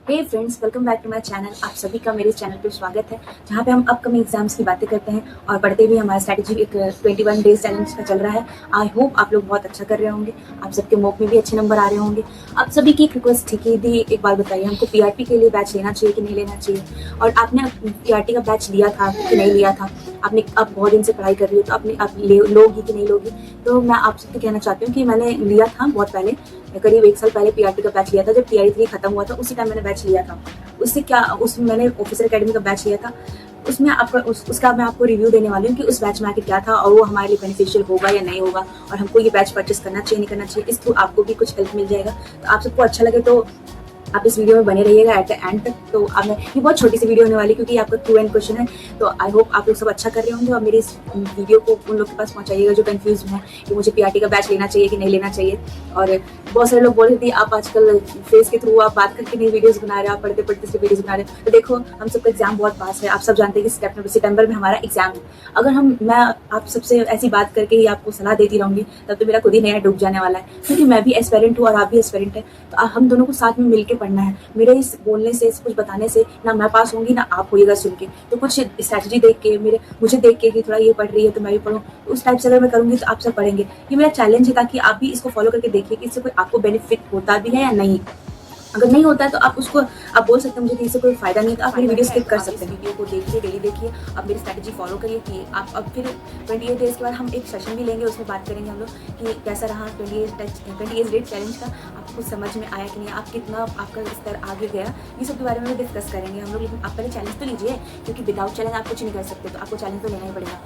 Hey friends, welcome back to my channel. आप सभी का मेरे चैनल पे स्वागत है, जहाँ पे हम अपकमिंग एग्जाम्स की बातें करते हैं और पढ़ते भी। हमारा स्ट्रैटेजी एक 21 डेज चैलेंज का चल रहा है। आई होप आप लोग बहुत अच्छा कर रहे होंगे, आप सबके मॉक में भी अच्छे नंबर आ रहे होंगे। आप सभी की एक रिक्वेस्ट थी कि दी एक बात बताइए, हमको पीआरटी के लिए बैच लेना चाहिए कि नहीं लेना चाहिए, और आपने पीआरटी का बैच लिया था कि नहीं लिया था। आपने आप बहुत दिन से पढ़ाई कर रही हो, तो आप लोगी कि नहीं लोगी। तो मैं आप सबसे कहना चाहती हूँ कि मैंने लिया था बहुत पहले, करीब 1 साल पहले पीआरटी का बैच लिया था। जब टीआरई 3 खत्म हुआ था उसी टाइम मैंने बैच लिया था। उससे क्या, उसमें मैंने ऑफिसर अकेडमी का बैच लिया था। उसमें आपका उसका मैं आपको रिव्यू देने वाली हूँ कि उस बैच में आके क्या था और वो हमारे लिए बेनिफिशियल होगा या नहीं होगा, और हमको ये बैच परचेस करना चाहिए नहीं करना चाहिए। इस थ्रू आपको भी कुछ हेल्प मिल जाएगा। तो आप सबको अच्छा लगे तो आप इस वीडियो में बने रहिएगा एट द एंड तक। तो अब मैं ये बहुत छोटी सी वीडियो होने वाली, क्योंकि आपका क्यू एंड क्वेश्चन है। तो आई होप आप लोग सब अच्छा कर रहे होंगे, और मेरी इस वीडियो को उन लोग के पास पहुंचाइएगा जो कंफ्यूज हैं कि मुझे पीआरटी का बैच लेना चाहिए कि नहीं लेना चाहिए। और बहुत सारे लोग बोल रहे थे आप आजकल फेस के थ्रू आप बात करके नहीं वीडियोस बना रहे, आप पढ़ते पढ़ते से वीडियोस बना रहे। तो देखो, हम सबका एग्जाम बहुत पास है। आप सब जानते हैं कि सितंबर में हमारा एग्जाम है। अगर मैं आप सबसे ऐसी बात करके ही आपको सलाह देती रहूंगी, तब तो मेरा खुद ही नया डूब जाने वाला है, क्योंकि मैं भी एस्पेरेंट हूँ और आप भी एस्पेरेंट है। तो हम दोनों को साथ में मिलकर पढ़ना है। मेरे इस बोलने से, इस कुछ बताने से ना मैं पास होंगी ना आप होइएगा सुन के। तो कुछ स्ट्रैटेजी देख के, मुझे देख के कि थोड़ा ये पढ़ रही है तो मैं भी पढ़ूँ, उस टाइप से अगर मैं करूंगी तो आप सब पढ़ेंगे। ये मेरा चैलेंज है, ताकि आप भी इसको फॉलो करके देखिए कि इससे कोई आपको बेनिफिट होता भी है या नहीं। अगर नहीं होता है तो आप उसको आप बोल सकते हैं मुझे कि इससे कोई फायदा नहीं, तो आप मेरी वीडियो स्किप कर सकते हैं। वीडियो को देखिए, डेली देखिए, अब मेरी स्ट्रैटेजी फॉलो करिए कि आप अब फिर 28 डेज के बाद हम एक सेशन भी लेंगे, उसमें बात करेंगे हम लोग कि कैसा रहा 28 डेज चैलेंज का, आपको समझ में आया कि नहीं, आप कितना आपका स्तर आगे गया, ये सब के बारे में डिस्कस करेंगे हम लोग। लेकिन आप पहले चैलेंज तो लीजिए, क्योंकि विदाउट चैलेंज आप कुछ नहीं कर सकते, तो आपको चैलेंज तो लेना ही पड़ेगा।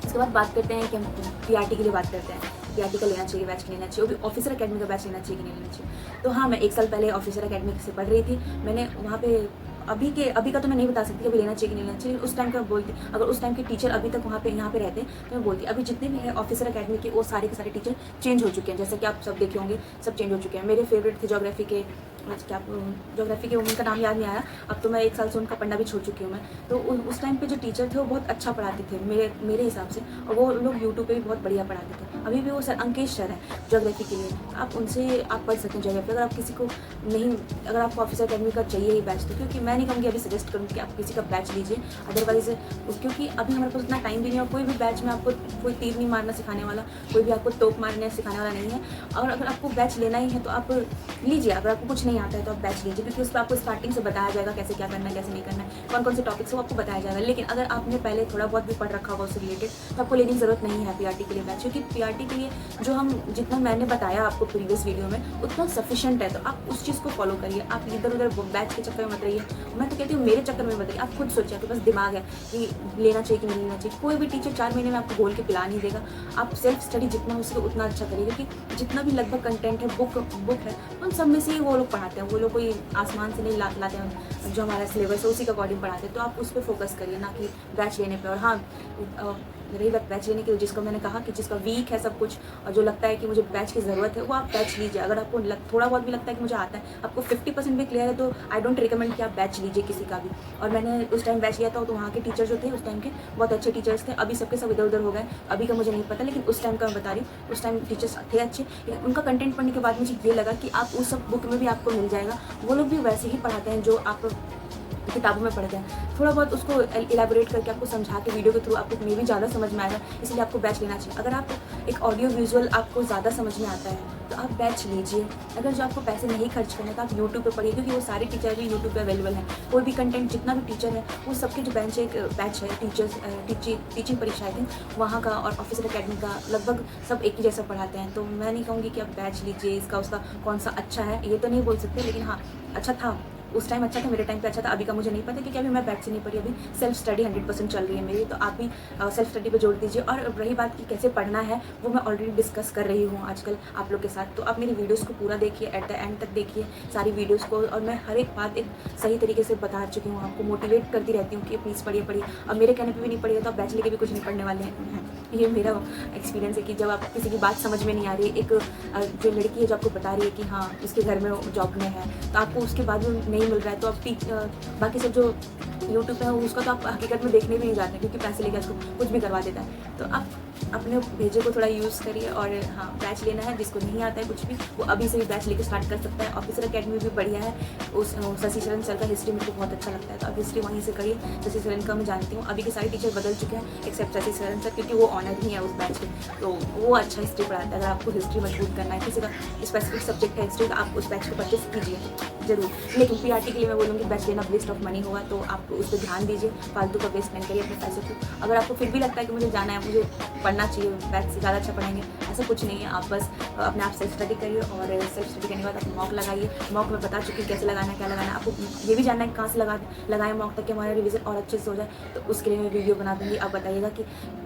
उसके बाद बात करते हैं कि हम पीआरटी के लिए बात करते हैं, पीआरटी का लेना चाहिए बैच लेना चाहिए, वो भी ऑफिसर अकेडमी का बैच लेना चाहिए कि नहीं लेना चाहिए। तो हाँ, मैं 1 साल पहले ऑफिसर अकेडमी से पढ़ रही थी। मैंने वहाँ पे अभी का तो मैं नहीं बता सकती कि अभी लेना चाहिए कि नहीं लेना चाहिए। उस टाइम का बोलती, अगर उस टाइम के टीचर अभी तक वहाँ पे यहाँ पे रहते तो मैं बोलती। अभी जितने भी है ऑफिसर अकेडमी के, वो सारे के सारे टीचर चेंज हो चुके हैं, जैसे कि आप सब देखे होंगे, सब चेंज हो चुके हैं। मेरे फेवरेट थे ज्योग्राफी के, उनका नाम याद नहीं आया। अब तो मैं 1 साल से उनका पढ़ना भी छोड़ चुकी हूँ मैं। तो उस टाइम पे जो टीचर थे वो बहुत अच्छा पढ़ाते थे मेरे हिसाब से, और वो लोग यूट्यूब पे भी बहुत बढ़िया पढ़ाते थे। अभी भी वो सर अंकेश सर हैं ज्योग्राफी के लिए, आप उनसे आप पढ़ सकते हैं ज्योग्राफी। अगर आप किसी को नहीं, अगर आपको ऑफिसर अकेडमी का चाहिए ही बैच, तो क्योंकि मैं नहीं कहूँगी अभी सजेस्ट करूँगी कि आप किसी का बैच लीजिए। अदरवाइज क्योंकि अभी हमारे पास उतना टाइम भी नहीं है, और कोई भी बैच में आपको कोई तीर नहीं मारना सिखाने वाला, कोई भी आपको तोप मारना सिखाने वाला नहीं है। और अगर आपको बैच लेना ही है तो आप लीजिए। अगर आपको कुछ नहीं आता है तो आप बैच लीजिए, क्योंकि उस पर आपको स्टार्टिंग से बताया जाएगा कैसे क्या करना है, कैसे नहीं करना है, कौन कौन से टॉपिक्स वो आपको बताया जाएगा। लेकिन अगर आपने पहले थोड़ा बहुत भी पढ़ रखा होगा उससे रिलेटेड, तो आपको लेने की जरूरत नहीं है पीआरटी के लिए बैच, क्योंकि पीआरटी के लिए जो हम जितना मैंने बताया आपको प्रीवियस वीडियो में उतना सफिशिएंट है। तो आप उस चीज़ को फॉलो करिए, आप इधर उधर बैच के चक्कर में मत रहिए। मैं तो कहती हूँ मेरे चक्कर में मत रहिए, आप खुद सोचिए, आपके पास दिमाग है कि लेना चाहिए कि नहीं लेना चाहिए। कोई भी टीचर 4 महीने में आपको बोल के पिला नहीं देगा। आप सेल्फ स्टडी जितना हो सके उतना अच्छा करिए, क्योंकि जितना भी लगभग कंटेंट है बुक है, उन सब में से ही वो लोग पढ़ाते हैं। वो लोग कोई आसमान से नहीं लाते हैं, जो हमारा सिलेबस है उसी के अकॉर्डिंग पढ़ाते हैं। तो आप उस पर फोकस करिए, ना कि बैच लेने पे। और हाँ, रही बात बैच लेने की, जिसको मैंने कहा कि जिसका वीक है सब कुछ और जो लगता है कि मुझे बैच की ज़रूरत है, वो आप बैच लीजिए। अगर आपको थोड़ा बहुत भी लगता है कि मुझे आता है, आपको 50% भी क्लियर है, तो आई डोंट रिकमेंड कि आप बैच लीजिए किसी का भी। और मैंने उस टाइम बैच लिया था, तो वहाँ के टीचर जो थे उस टाइम के बहुत अच्छे टीचर्स थे। अभी सबके सब इधर उधर हो गए, अभी का मुझे नहीं पता, लेकिन उस टाइम का मैं बता रही हूँ, उस टाइम टीचर्स थे अच्छे। लेकिन उनका कंटेंट पढ़ने के बाद मुझे ये लगा कि आप उस सब बुक में भी आपको मिल जाएगा। वो लोग भी वैसे ही पढ़ाते हैं जो आप किताबों में पढ़ते हैं। थोड़ा बहुत उसको इलेबोरेट करके आपको समझा के वीडियो के थ्रू आपको मे भी ज़्यादा समझ में आएगा, इसलिए आपको बैच लेना चाहिए। अगर आप एक ऑडियो विजुअल आपको ज़्यादा समझ में आता है तो आप बैच लीजिए। अगर जो आपको पैसे नहीं खर्च करने तो आप यूट्यूब पे पढ़िए, क्योंकि वो सारे टीचर भी यूट्यूब पे अवेलेबल हैं। कोई भी कंटेंट जितना भी टीचर है वो सबके जो बैच है टीचिंग परीक्षाएँ थी वहाँ का और ऑफिसर अकेडमी का लगभग सब एक ही जैसा पढ़ाते हैं। तो मैं नहीं कहूँगी कि आप बैच लीजिए, इसका उसका कौन सा अच्छा है ये तो नहीं बोल सकते, लेकिन हाँ अच्छा था, उस टाइम अच्छा था, मेरे टाइम पे अच्छा था। अभी का मुझे नहीं पता, क्योंकि अभी मैं बैच से नहीं पढ़ी, अभी सेल्फ स्टडी 100% चल रही है मेरी। तो आप भी सेल्फ स्टडी पे जोड़ दीजिए। और रही बात कि कैसे पढ़ना है, वो मैं ऑलरेडी डिस्कस कर रही हूँ आजकल आप लोग के साथ। तो आप मेरी वीडियोज़ को पूरा देखिए, एट द एंड तक देखिए सारी वीडियोज़ को, और मैं हर एक बात एक सही तरीके से बता चुकी हूँ, आपको मोटिवेट करती रहती हूँ कि प्लीज़ पढ़िए। अब मेरे कहने पर भी नहीं पढ़िएगा तो आप बैच लेके भी कुछ नहीं पढ़ने वाले हैं। ये मेरा एक्सपीरियंस है कि जब आप किसी की बात समझ में नहीं आ रही, एक जो लड़की है जो आपको बता रही है कि हाँ उसके घर में जॉब में है, तो आपको उसके बाद भी नहीं मिल रहा है, तो आप बाकी सब जो यूट्यूब पे है उसका तो आप हकीकत में देखने भी नहीं जाते, क्योंकि पैसे लेके उसको कुछ भी करवा देता है। तो आप अपने भेजे को थोड़ा यूज़ करिए। और हाँ, बैच लेना है, जिसको नहीं आता है कुछ भी वो अभी से भी बैच लेके स्टार्ट कर सकता है। ऑफिसर अकेडमी भी बढ़िया है, उस शशि शरण सर का हिस्ट्री मेरे को बहुत अच्छा लगता है, तो आप हिस्ट्री वहीं से करिए। शशि शरण का मैं जानती हूँ, अभी के सारे टीचर बदल चुके हैं एक्सेप्ट शशि शरण सर, क्योंकि वो ऑनर ही है उस बैच के, तो वो अच्छा हिस्ट्री पढ़ाता है। अगर आपको हिस्ट्री मजबूत करना है, किसी का स्पेसिफिक सब्जेक्ट है हिस्ट्री, तो आप उस बैच को परचेस कीजिए जरूर। लेकिन पीआरटी के लिए मैं बोलूँगी बैच लेना वेस्ट ऑफ मनी होगा, तो आप उस पर ध्यान दीजिए, फालतू का वेस्ट नहीं करिए अपने पैसे को। अगर आपको फिर भी लगता है कि मुझे जाना है, मुझे पढ़ना चाहिए, बैच से ज़्यादा अच्छा पढ़ेंगे, ऐसा कुछ नहीं है। आप बस अपने आप सेल्फ स्टडी करिए, और सेल्फ स्टडी करने के बाद आप मॉक लगाइए। मॉक में बता चुकी कैसे लगाना है, क्या लगाना है। आपको ये भी जानना है कहाँ से लगाएं मॉक, ताकि हमारा रिवीजन और अच्छे से हो जाए, तो उसके लिए मैं वीडियो बना दूँगी। आप बताइएगा कि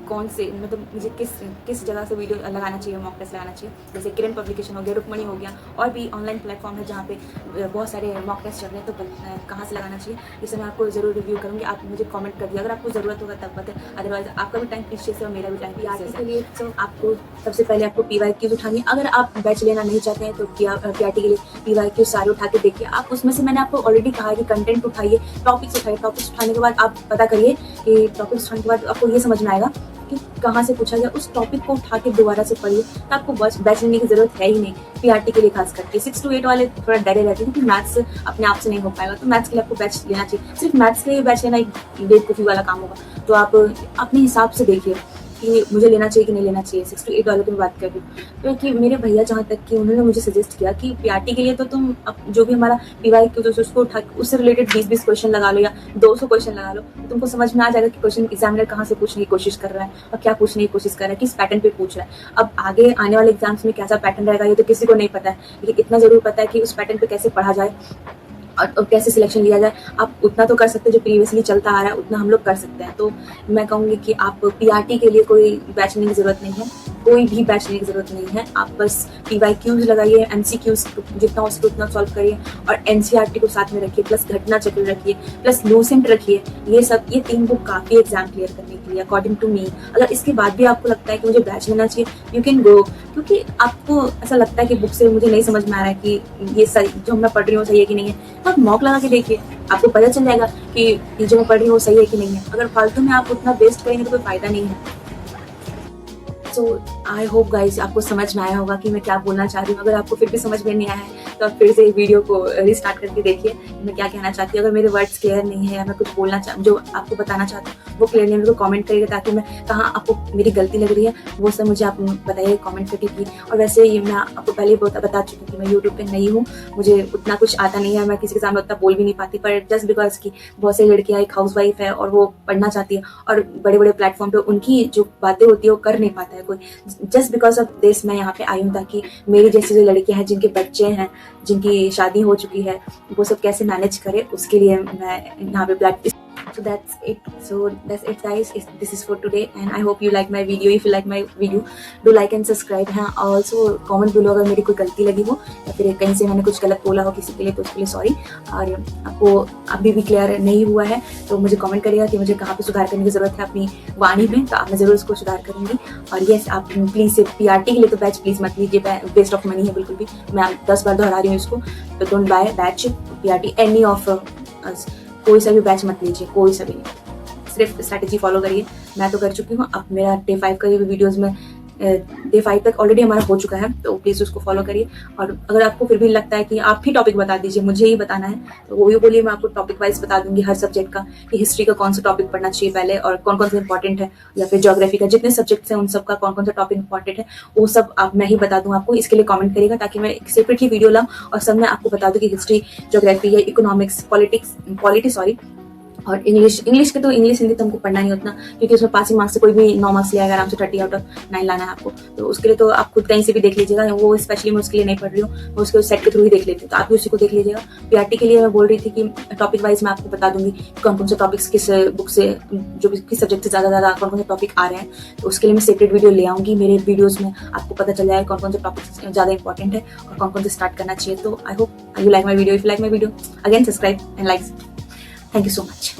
कौन से, मतलब मुझे किस जगह से वीडियो लगाना चाहिए, मॉक टेस्ट लगाना चाहिए। जैसे किरण पब्लिकेशन हो गया, रुक्मणी हो गया, और भी ऑनलाइन प्लेटफॉर्म है जहाँ पे बहुत सारे मॉक टेस्ट चल रहे हैं, तो कहाँ से लगाना चाहिए ये सब मैं आपको जरूर रिव्यू करूँगी। आप मुझे कमेंट कर दिए, अगर आपको ज़रूरत होगा तब बताएं, अदरवाइज आपका भी टाइम प्रीशियस है और मेरा भी टाइम प्रीशियस है। के लिए तो आपको सबसे पहले आपको PYQ उठानी है। अगर आप बैच लेना नहीं चाहते हैं तो PRT के लिए PYQ सारे उठा के देखिए। आप उसमें से, मैंने आपको ऑलरेडी कहा है कि कंटेंट उठाइए, टॉपिक्स उठाइए। टॉपिक्स उठाने के बाद आप पता करिए कि टॉपिक्स उठाने के बाद आपको ये समझ में आएगा कि कहाँ से पूछा गया, उस टॉपिक को उठा के दोबारा से पढ़िए, तो आपको बस बैच लेने की जरूरत है ही नहीं। PRT के लिए खास करके 6 to 8 वाले थोड़ा डरे रहते हैं क्योंकि मैथ्स अपने आप से नहीं हो पाएगा, तो मैथ्स के लिए आपको बैच लेना चाहिए। सिर्फ मैथ्स के लिए बैच लेना एक बेवकूफ़ी वाला काम होगा, तो आप अपने हिसाब से देखिए कि मुझे लेना चाहिए कि नहीं लेना चाहिए। 6 to 8 वालों की मैं बात कर रही हूँ, क्योंकि मेरे भैया जहाँ तक कि उन्होंने मुझे सजेस्ट किया कि PRT के लिए तो तुम जो भी हमारा PYQ तो उसको उठा उससे रिलेटेड 20-20 क्वेश्चन लगा लो या 200 क्वेश्चन लगा लो, तो तुमको समझ में आ जाएगा कि क्वेश्चन एग्जामिनर कहाँ से पूछने की कोशिश कर रहा है और क्या पूछने की कोशिश कर रहा है, किस पैटर्न पे पूछ रहा है। अब आगे आने वाले एग्जाम्स में कैसा पैटर्न रहेगा ये तो किसी को नहीं पता है, लेकिन इतना जरूर पता है कि उस पैटर्न पे कैसे पढ़ा जाए और कैसे सिलेक्शन लिया जाए। आप उतना तो कर सकते हैं जो प्रीवियसली चलता आ रहा है, उतना हम लोग कर सकते हैं। तो मैं कहूँगी कि आप PRT के लिए कोई बैच लेने की ज़रूरत नहीं है, कोई भी बैच लेने की ज़रूरत नहीं है। आप बस PYQs लगाइए, MCQs जितना हो सके उतना सॉल्व करिए, और NCERT को साथ में रखिए, प्लस घटना चक्र रखिए, प्लस लूसेंट रखिए। ये 3 बुक काफ़ी एग्जाम क्लियर करने के लिए अकॉर्डिंग टू मी। अगर इसके बाद भी आपको लगता है कि मुझे बैच लेना चाहिए, यू कैन गो, क्योंकि आपको ऐसा लगता है कि बुक से मुझे नहीं समझ में आ रहा है कि ये सही जो मैं पढ़ रही हूँ सही है कि नहीं है, तो आप मॉक लगा के देखिए, आपको पता चल जाएगा कि ये जो मैं पढ़ रही हूँ वो सही है कि नहीं है। अगर फालतू में आप उतना वेस्ट करेंगे तो कोई फायदा नहीं है। सो आई होप गाइज आपको समझ में आया होगा कि मैं क्या बोलना चाह रही हूँ। अगर आपको फिर भी समझ में नहीं आया है तो आप फिर से वीडियो को रिस्टार्ट करके देखिए मैं क्या कहना चाहती हूँ। अगर मेरे वर्ड्स क्लियर नहीं है या मैं कुछ बोलना जो आपको बताना चाहती हूँ वो क्लियर नहीं, मेरे को कमेंट करिएगा, ताकि मैं कहाँ आपको मेरी गलती लग रही है वो सब मुझे आप बताइए कमेंट करके की। और वैसे ये मैं आपको पहले ही बता चुकी हूँ कि मैं यूट्यूब पे नई हूँ, मुझे उतना कुछ आता नहीं है, मैं किसी के सामने उतना बोल भी नहीं पाती, पर जस्ट बिकॉज की बहुत सारी लड़कियाँ एक हाउस वाइफ है और वो पढ़ना चाहती है और बड़े बड़े प्लेटफॉर्म पे उनकी जो बातें होती है वो कर नहीं पाता है कोई, जस्ट बिकॉज ऑफ दिस मैं यहाँ पे आई हूँ ताकि मेरी जैसी जो लड़कियाँ हैं जिनके बच्चे हैं, जिनकी शादी हो चुकी है, वो सब कैसे मैनेज करे, उसके लिए मैं यहाँ पे platform. So that's it guys, this is for today and I hope you like my video. If you like my video do like and subscribe। हाँ also comment below अगर मेरी कोई गलती लगी हो या फिर कहीं से मैंने कुछ गलत बोला हो किसी के लिए तो उसके लिए सॉरी। और आपको अभी भी क्लियर नहीं हुआ है तो मुझे कमेंट करिएगा कि मुझे कहाँ पे सुधार करने की ज़रूरत है अपनी वाणी में, तो मैं ज़रूर उसको सुधार करूँगी। और यस आप प्लीज़ PRT के लिए तो बैच प्लीज़ मत लीजिए, वेस्ट ऑफ मनी है बिल्कुल भी, मैं 10 बार दोहरा रही हूँ इसको। तो don't buy batch PRT any of us, कोई सा भी बैच मत लीजिए, कोई सा भी नहीं, सिर्फ स्ट्रैटेजी फॉलो करिए। मैं तो कर चुकी हूँ, अब मेरा डे 5 का भी वीडियोज़ में डे 5 तक ऑलरेडी हमारा हो चुका है, तो प्लीज़ उसको फॉलो करिए। और अगर आपको फिर भी लगता है कि आप ही टॉपिक बता दीजिए, मुझे ही बताना है, तो वो भी बोलिए, मैं आपको टॉपिक वाइज बता दूंगी हर सब्जेक्ट का कि हिस्ट्री का कौन सा टॉपिक पढ़ना चाहिए पहले और कौन कौन सा इंपॉर्टेंट है, या फिर ज्योग्राफी का जितने सब्जेक्ट्स हैं उन सब का कौन कौन सा टॉपिक इंपॉर्टेंट है वो सब आप मैं ही बता दूँ आपको। इसके लिए कमेंट करिएगा ताकि मैं सेपरेटली वीडियो लाऊँ और सब मैं आपको बता दूँ कि हिस्ट्री, ज्योग्राफी या इकोनॉमिक्स, पॉलिटिक्स और इंग्लिश के तो इंग्लिश हिंदी तो हमको पढ़ना नहीं उतना, क्योंकि उसमें पासिंग मार्क्स से कोई भी 9 मार्क्स ले आएगा आराम से, 30 out of 9 लाना है आपको, तो उसके लिए तो आप खुद कहीं से भी देख लीजिएगा। वो स्पेशली मैं उसके लिए नहीं पढ़ रही हूँ, मैं उसके सेट के थ्रू ही देख लेती हूँ, तो आप भी उसी को देख लीजिएगा। PRT के लिए मैं बोल रही थी कि टॉपिक वाइज मैं आपको बता दूंगी कौन कौन से टॉपिक्स किस बुक से, जो भी किस सब्जेक्ट से ज़्यादा कौन कौन से टॉपिक आ रहे हैं, तो उसके लिए मैं सेपरेट वीडियो ले आऊँगी। मेरे वीडियोज़ में आपको पता चल जाएगा कौन कौन से टॉपिक्स ज़्यादा इंपॉर्टेंट है और कौन कौन से स्टार्ट करना चाहिए। तो I hope you like my video, if you like my video again subscribe and like. Thank you so much.